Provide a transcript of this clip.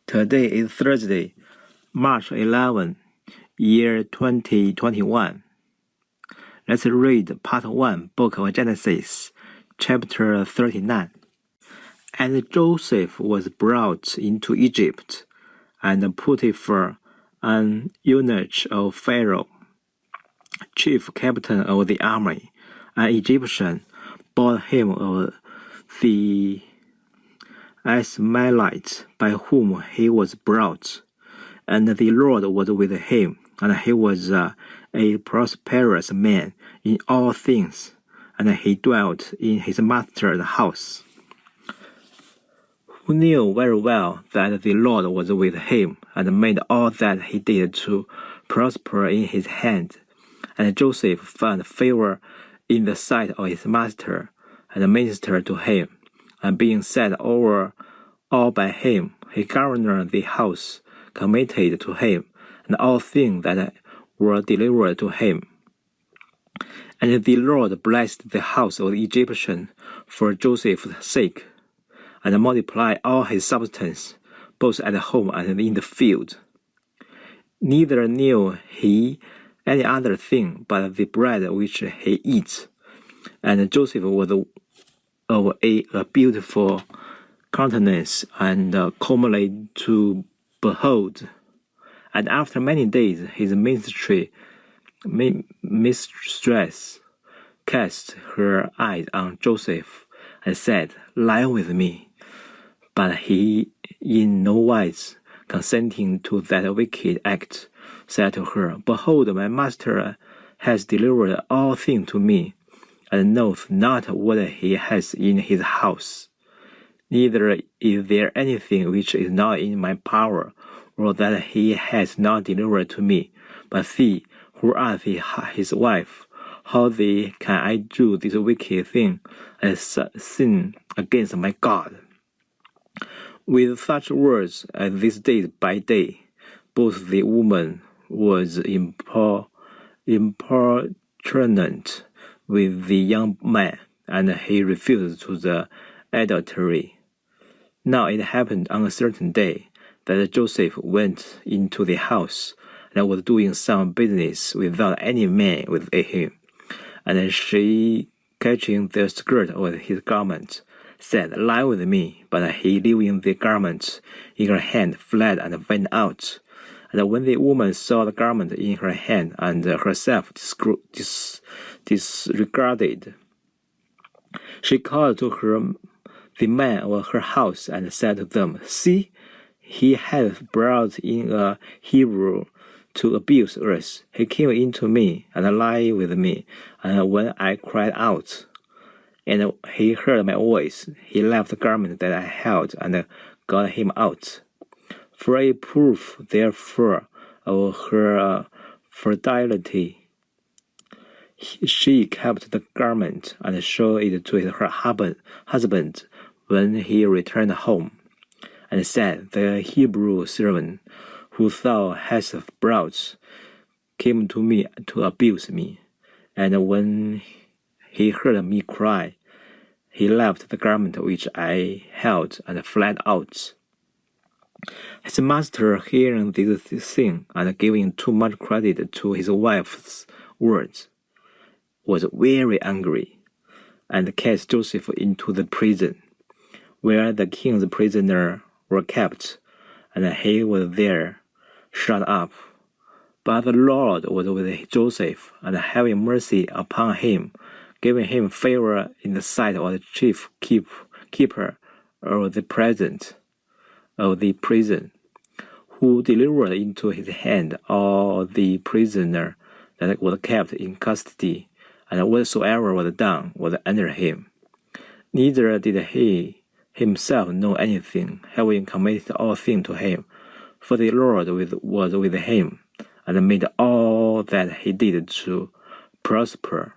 Today is Thursday, March 11, year 2021. Let's read part 1, Book of Genesis, chapter 39. And Joseph was brought into Egypt, and Potiphar, an eunuch of Pharaoh, chief captain of the army, an Egyptian, bought him of the Ishmaelites by whom he was brought. And the Lord was with him, and he was a prosperous man in all things, and he dwelt in his master's house, who knew very well that the Lord was with him, and made all that he did to prosper in his hand. And Joseph found favor in the sight of his master, and ministered to him. And being set over all by him, he governed the house committed to him, and all things that were delivered to him. And the Lord blessed the house of the Egyptian for Joseph's sake, and multiplied all his substance, both at home and in the field. Neither knew he any other thing but the bread which he eats. And Joseph was of a beautiful countenance, and comely to behold. And after many days his mistress cast her eyes on Joseph, and said, "Lie with me." But he, in no wise consenting to that wicked act, said to her, "Behold, my master has delivered all things to me, and knoweth not what he has in his house. Neither is there anything which is not in my power, or that he has not delivered to me. But see, who art his wife? How then can I do this wicked thing and sin against my God?" With such words, as this day by day, both the woman was importunate with the young man, and he refused to the adultery. Now it happened on a certain day that Joseph went into the house, and was doing some business without any man with him. And she, catching the skirt of his garment, said, "Lie with me." But he, leaving the garment in her hand, fled and went out. And when the woman saw the garment in her hand, and herself disregarded, she called to her the men of her house, and said to them, "See, he hath brought in a Hebrew to abuse us. He came in to me, and lied with me, and when I cried out, and he heard my voice, he left the garment that I held, and got him out. For a proof, therefore, of her fidelity, she kept the garment, and showed it to her husband when he returned home, and said, The Hebrew servant who thou hast brought came to me to abuse me. And when he heard me cry, he left the garment which I held, and fled out." His master, hearing this thing, and giving too much credit to his wife's words, was very angry, and cast Joseph into the prison, where the king's prisoners were kept, and he was there shut up. But the Lord was with Joseph, and having mercy upon him, giving him favor in the sight of the chief keeper of the prison, who delivered into his hand all the prisoners that were kept in custody, and whatsoever was done was under him. Neither did he himself know anything, having committed all things to him, for the Lord was with him, and made all that he did to prosper.